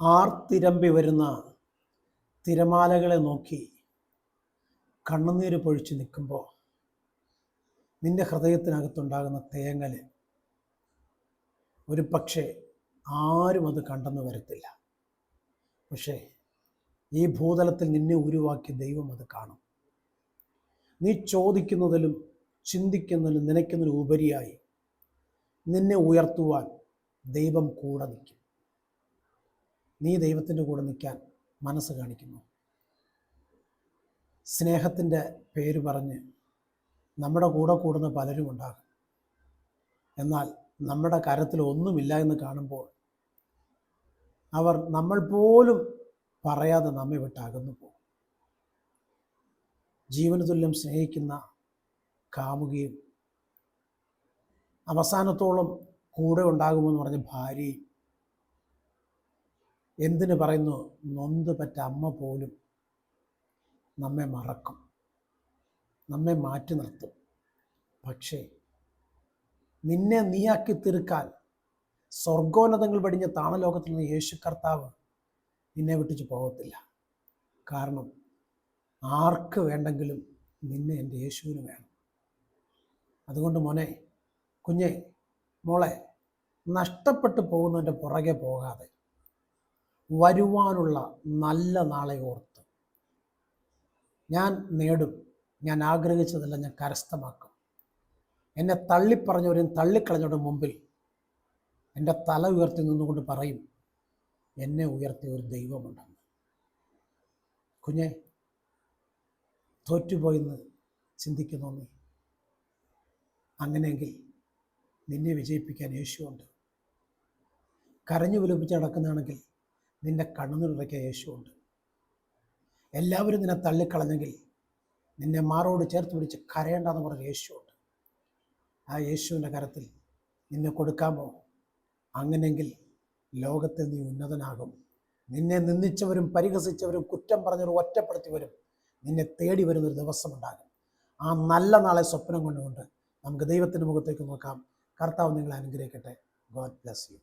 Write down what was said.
ആർത്തിരമ്പി വരുന്ന തിരമാലകളെ നോക്കി കണ്ണുനീര് പൊഴിച്ച് നിൽക്കുമ്പോൾ നിന്റെ ഹൃദയത്തിനകത്തുണ്ടാകുന്ന തേങ്ങൽ ഒരു പക്ഷേ ആരും അത് കണ്ടെന്ന് വരത്തില്ല. പക്ഷേ ഈ ഭൂതലത്തിൽ നിന്നെ ഉരുവാക്കി ദൈവം അത് കാണും. നീ ചോദിക്കുന്നതിലും ചിന്തിക്കുന്നതിലും നനയ്ക്കുന്നതിലും ഉപരിയായി നിന്നെ ഉയർത്തുവാൻ ദൈവം കൂടെ നിൽക്കും. നീ ദൈവത്തിൻ്റെ കൂടെ നിൽക്കാൻ മനസ്സ് കാണിക്കുന്നു. സ്നേഹത്തിൻ്റെ പേര് പറഞ്ഞ് നമ്മുടെ കൂടെ കൂടുന്ന പലരും ഉണ്ടാകും. എന്നാൽ നമ്മുടെ കരത്തിൽ ഒന്നുമില്ല എന്ന് കാണുമ്പോൾ അവർ നമ്മൾ പോലും പറയാതെ നമ്മെ വിട്ടകന്നു പോകും. ജീവന തുല്യം സ്നേഹിക്കുന്ന കാമുകിയും അവസാനത്തോളം കൂടെ ഉണ്ടാകുമെന്ന് പറഞ്ഞ ഭാര്യയും, എന്തിനു പറയുന്നു, നൊന്ത് പറ്റ അമ്മ പോലും നമ്മെ മറക്കും, നമ്മെ മാറ്റി നിർത്തും. പക്ഷേ നിന്നെ നീയാക്കി തീർക്കാൻ സ്വർഗോന്നതങ്ങൾ പടിഞ്ഞ താണലോകത്തിൽ നിന്ന് യേശു കർത്താവ് നിന്നെ വിട്ടിച്ച് പോകത്തില്ല. കാരണം ആർക്ക് വേണ്ടെങ്കിലും നിന്നെ എൻ്റെ യേശുവിന് വേണം. അതുകൊണ്ട് മോനെ, കുഞ്ഞെ, മോളെ, നഷ്ടപ്പെട്ടു പോകുന്നതിൻ്റെ പുറകെ പോകാതെ വരുവാനുള്ള നല്ല നാളെ ഓർത്ത് ഞാൻ നേടും, ഞാൻ ആഗ്രഹിച്ചതെല്ലാം ഞാൻ കരസ്ഥമാക്കും, എന്നെ തള്ളിപ്പറഞ്ഞവരെയും തള്ളിക്കളഞ്ഞവരുടെ മുമ്പിൽ എൻ്റെ തല ഉയർത്തി നിന്നുകൊണ്ട് പറയും, എന്നെ ഉയർത്തിയ ഒരു ദൈവമുണ്ടെന്ന്. കുഞ്ഞെ, തോറ്റുപോയെന്ന് ചിന്തിക്കുന്നു നീ? അങ്ങനെയെങ്കിൽ നിന്നെ വിജയിപ്പിക്കാൻ യേശുവുണ്ട്. കരഞ്ഞു വിലപിച്ച് നടക്കുന്നതാണെങ്കിൽ നിന്റെ കണ്ണുനീരുടയ്ക്കാൻ യേശുവുണ്ട്. എല്ലാവരും നിന്നെ തള്ളിക്കളഞ്ഞെങ്കിൽ നിന്നെ മാറോട് ചേർത്ത് പിടിച്ച് കരയേണ്ടെന്ന് പറഞ്ഞ യേശുവുണ്ട്. ആ യേശുവിൻ്റെ കരത്തിൽ നിന്നെ കൊടുക്കാമോ? അങ്ങനെയെങ്കിൽ ലോകത്തിൽ നീ ഉന്നതനാകും. നിന്നെ നിന്ദിച്ചവരും പരിഹസിച്ചവരും കുറ്റം പറഞ്ഞവരും ഒറ്റപ്പെടുത്തിയവരും നിന്നെ തേടി വരുന്നൊരു ദിവസമുണ്ടാകും. ആ നല്ല നാളെ സ്വപ്നം കൊണ്ടുകൊണ്ട് നമുക്ക് ദൈവത്തിൻ്റെ മുഖത്തേക്ക് നോക്കാം. കർത്താവ് നിങ്ങളെ അനുഗ്രഹിക്കട്ടെ. God bless you.